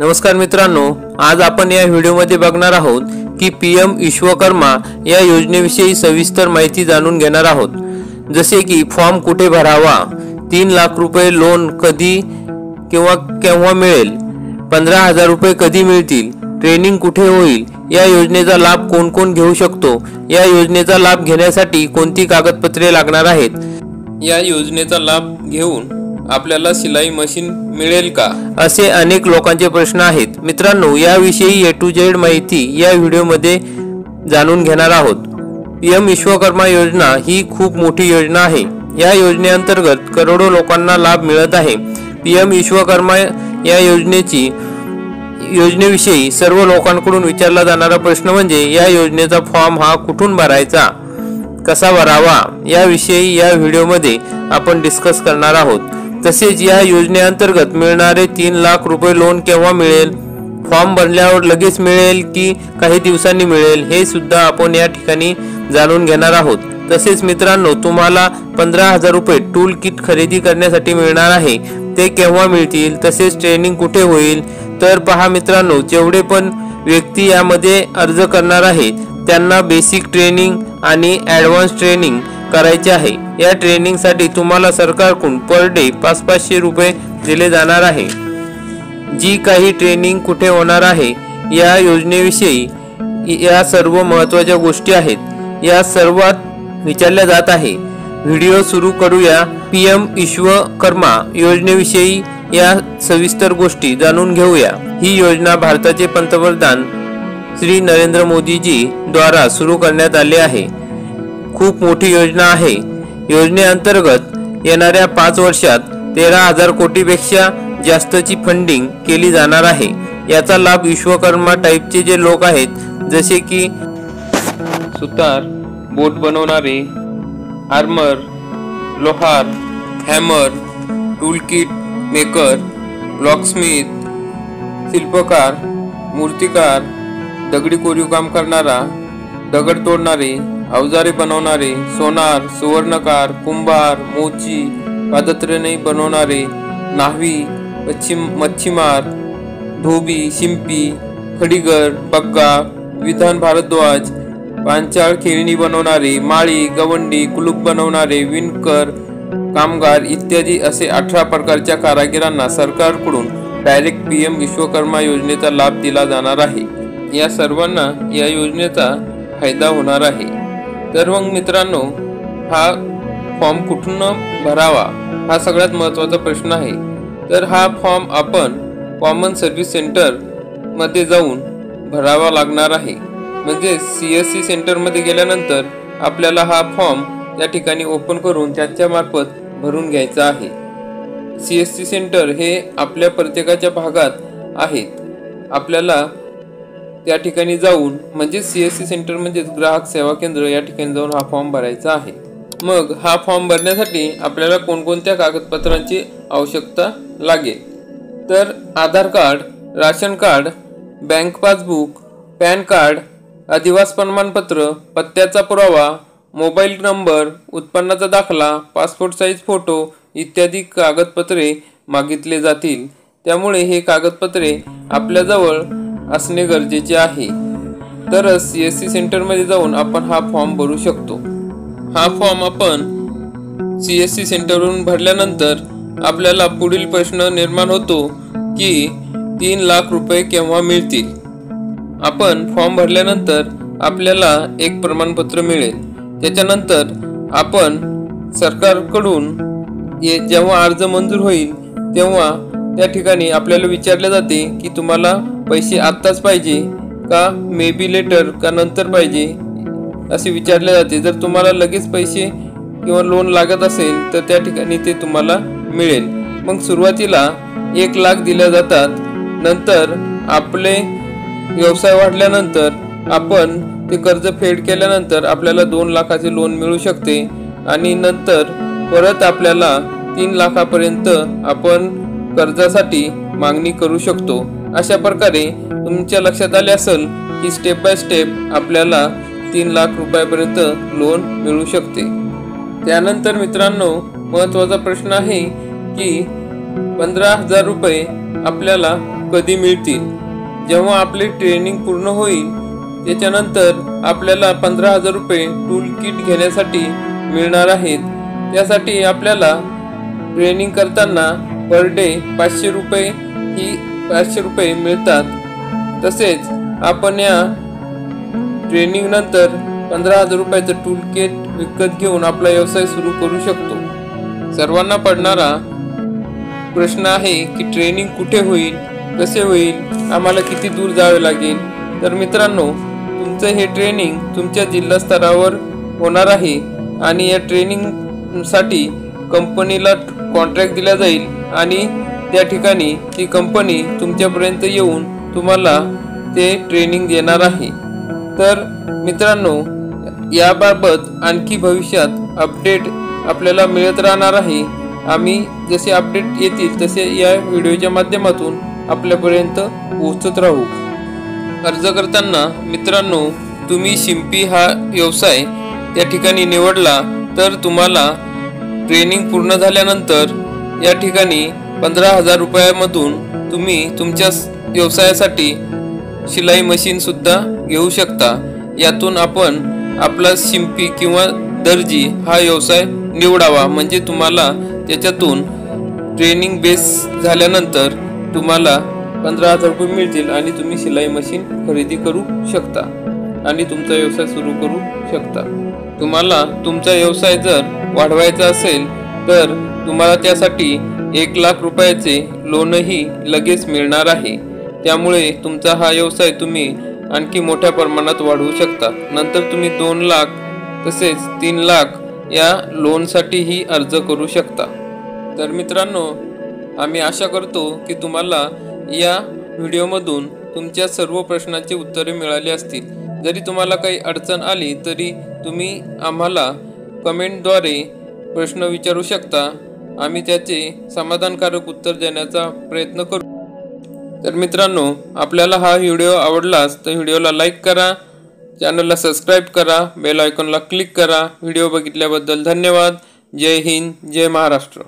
नमस्कार मित्रांनो, आज आपण या व्हिडिओमध्ये बघणार आहोत की पीएम विश्वकर्मा या योजनेविषयी सविस्तर माहिती जाणून घेणार आहोत। जसे की फॉर्म कुठे भरावा, 3 लाख रुपये लोन कधी किंवा केव्हा मिळेल, 15,000 रुपये कधी मिळतील, ट्रेनिंग कुठे होईल, या योजनेचा लाभ कोण कोण घेऊ शकतो, या योजनेचा लाभ घेण्यासाठी कोणती कागदपत्रे लागणार आहेत, या योजनेचा लाभ घेऊन आपल्याला सिलाई मशीन मिळेल का, असे अनेक लोकांचे प्रश्न आहेत। मित्रांनो, याविषयी A to Z माहिती या व्हिडिओमध्ये जाणून घेणार आहोत। पीएम विश्वकर्मा योजना ही खूप मोठी योजना आहे। या योजनेअंतर्गत करोडो लोकांना लाभ मिळत आहे। पीएम विश्वकर्मा या योजनेविषयी सर्व लोकांकडून विचारला जाणारा प्रश्न म्हणजे या योजनेचा फॉर्म हा कुठून भरायचा, कसा भरावा, याविषयी या व्हिडिओमध्ये आपण डिस्कस करणार आहोत। तसेच या योजनेअंतर्गत मिळणारे 3 लाख रुपये लोन केव्हा मिळेल, फॉर्म भरल्यावर लगेच मिळेल की काही दिवसांनी मिळेल, हे सुद्धा आपण या ठिकाणी जाणून घेणार आहोत। तसेच मित्रांनो, तुम्हाला 15,000 रुपये टूल किट खरेदी करण्यासाठी मिळणार आहे, ते केव्हा मिळतील, तसेच ट्रेनिंग कुठे होईल। तर पहा मित्रांनो, जेवढे पण व्यक्ती यामध्ये अर्ज करणार आहेत त्यांना बेसिक ट्रेनिंग आणि ॲडव्हान्स ट्रेनिंग करायचे आहे। या ट्रेनिंगसाठी तुम्हाला सरकारकडून पर डे 500 रुपये दिले जाणार आहे। जी काही ट्रेनिंग कुठे होणार आहे, या योजनेविषयी या सर्व महत्त्वाच्या गोष्टी आहेत, या सर्वात विचारल्या जात आहे। व्हिडिओ सुरू करूया। पीएम विश्वकर्मा योजनेविषयी या सविस्तर गोष्टी जाणून घेऊया। ही योजना भारताचे पंतप्रधान श्री नरेंद्र मोदीजी द्वारा सुरू करण्यात आली आहे। खूप मोठी योजना आहे। योजनेअंतर्गत येणाऱ्या 5 वर्षात 13,000 कोटीपेक्षा जास्तची फंडिंग केली जाणार आहे। याचा लाभ विश्वकर्मा टाईपचे जे लोक आहेत, जसे की सुतार, बोट बनवणारे, आर्मर, लोहार, hammer, tool kit maker, locksmith, शिल्पकार, मूर्तिकार, दगडी कोरीव काम करणारा, दगड तोडणारे, अवजारे बनवणारे, सोनार, सुवर्णकार, कुंभार, मोची, पादत्राणे बनवणारे, न्हावी, मच्छीमार, धोबी, शिंपी, खडीगर, बग्गा, विधान भारद्वाज, पांचाळ खेळणी बनवणारे, माळी, गवंडी, कुलूप बनवणारे, विणकर, कामगार इत्यादी असे 18 प्रकारच्या कारागिरांना सरकारकडून डायरेक्ट पीएम विश्वकर्मा योजनेचा लाभ दिला जाणार आहे। या सर्वांना या योजनेचा फायदा होणार आहे। तर मग मित्रांनो, हा फॉर्म कुठून भरावा हा सगळ्यात महत्त्वाचा प्रश्न आहे। तर हा फॉर्म आपण कॉमन सर्व्हिस सेंटर मध्ये जाऊन भरावा लागणार आहे। म्हणजे CSC सेंटरमध्ये गेल्यानंतर आपल्याला हा फॉर्म त्या ठिकाणी ओपन करून त्याच्या मार्फत भरून घ्यायचा आहे। CSC सेंटर हे आपल्या प्रत्येकाच्या भागात आहेत। आपल्याला त्या ठिकाणी जाऊन, म्हणजे CSC सेंटर म्हणजे ग्राहक सेवा केंद्र, या ठिकाणी जाऊन हा फॉर्म भरायचा आहे। मग हा फॉर्म भरण्यासाठी आपल्याला कोणकोणत्या कागदपत्रांची आवश्यकता लागेल, तर Aadhaar card, ration card, bank passbook, PAN card, अधिवास प्रमाणपत्र, पत्त्याचा पुरावा, मोबाईल नंबर, उत्पन्नाचा दाखला, पासपोर्ट साईज फोटो इत्यादी कागदपत्रे मागितले जातील। त्यामुळे हे कागदपत्रे आपल्याजवळ असणे गरजेचे आहे। तरच CSC सेंटरमध्ये जाऊन आपण हा फॉर्म भरू शकतो। हा फॉर्म आपण CSC सेंटरवरून भरल्यानंतर आपल्याला पुढील प्रश्न निर्माण होतो की 3 लाख रुपये केव्हा मिळतील। आपण फॉर्म भरल्यानंतर आपल्याला एक प्रमाणपत्र मिळेल। त्याच्यानंतर आपण सरकारकडून जेव्हा अर्ज मंजूर होईल तेव्हा त्या ठिकाणी आपल्याला विचारले जाते की तुम्हाला पैसे आत्ताच पाहिजे का, मे बी लेटर का नंतर पाहिजे, असे विचारले जाते। जर तुम्हाला लगेच पैसे किंवा लोन लागत असेल तर त्या ठिकाणी ते तुम्हाला मिळेल। मग सुरुवातीला 1 लाख दिल्या जातात। नंतर आपले व्यवसाय वाढल्यानंतर आपण ते कर्ज फेड केल्यानंतर आपल्याला 2 लाखाचे लोन मिळू शकते आणि नंतर परत आपल्याला 3 लाखापर्यंत आपण कर्जासाठी मागणी करू शकतो। अशा प्रकारे तुमच्या लक्षात आले असेल की स्टेप बाय स्टेप आपल्याला 3 लाख रुपयापर्यंत लोन मिळू शकते। त्यानंतर मित्रांनो, महत्त्वाचा प्रश्न आहे की 15,000 रुपये आपल्याला कधी मिळतील? जेव्हा आपली ट्रेनिंग पूर्ण होईल त्याच्यानंतर आपल्याला 15,000 रुपये टूल किट घेण्यासाठी मिळणार आहेत. त्यासाठी आपल्याला ट्रेनिंग करताना पर डे 500 रुपये मिळतात. तसेच आपण या ट्रेनिंग नंतर 15,000 रुपयाचं टूल किट विकत घेऊन आपला व्यवसाय सुरू करू शकतो. सर्वांना पडणारा प्रश्न आहे की ट्रेनिंग कुठे होईल, कसे होईल, आम्हाला किती दूर जावे लागेल? तर मित्रांनो, तुमचं हे ट्रेनिंग तुमच्या जिल्हा स्तरावर होणार आहे आणि या ट्रेनिंगसाठी कंपनीला कॉन्ट्रॅक्ट दिला जाईल आणि त्या ठिकाणी ती कंपनी तुमच्यापर्यंत येऊन तुम्हाला ते ट्रेनिंग देणार आहे. तर मित्रांनो, याबाबत आणखी भविष्यात अपडेट आपल्याला मिळत राहणार आहे. आम्ही जसे अपडेट येतील तसे या व्हिडिओच्या माध्यमातून आपल्यापर्यंत पोहोचत राहू. अर्ज करताना मित्रांनो, तुम्ही शिंपी हा व्यवसाय त्या ठिकाणी निवडला तर तुम्हाला ट्रेनिंग पूर्ण झाल्यानंतर या ठिकाणी 15,000 रुपयामधून तुम्ही तुमच्या व्यवसायासाठी शिलाई मशीनसुद्धा घेऊ शकता. यातून आपण आपला शिंपी किंवा दर्जी हा व्यवसाय निवडावा, म्हणजे तुम्हाला त्याच्यातून ट्रेनिंग बेस झाल्यानंतर तुम्हाला 15,000 रुपये मिळतील आणि तुम्ही शिलाई मशीन खरेदी करू शकता आणि तुमचा व्यवसाय सुरू करू शकता. तुम्हाला तुमचा व्यवसाय जर वाढवायचा असेल तर तुम्हाला त्यासाठी 1,00,000 रुपयाचे लोनही लगेच मिळणार आहे. त्यामुळे तुमचा हा व्यवसाय तुम्ही आणखी मोठ्या प्रमाणात वाढवू शकता. नंतर तुम्ही 2,00,000 तसेच 3,00,000 या लोनसाठीही अर्ज करू शकता. तर मित्रांनो, आम्ही आशा करतो की तुम्हाला या व्हिडिओमधून तुमच्या सर्व प्रश्नांची उत्तरे मिळाली असतील. जरी तुम्हाला काही अडचण आली तरी तुम्ही आम्हाला कमेंटद्वारे प्रश्न विचारू शकता. आम्ही त्याचे समाधानकारक उत्तर देण्याचा प्रयत्न करू. तर मित्रांनो, आपल्याला हा व्हिडिओ आवडलाच तर व्हिडिओला लाईक करा, चॅनलला सबस्क्राईब करा, बेल आयकॉनला क्लिक करा. व्हिडिओ बघितल्याबद्दल धन्यवाद. जय हिंद, जय महाराष्ट्र.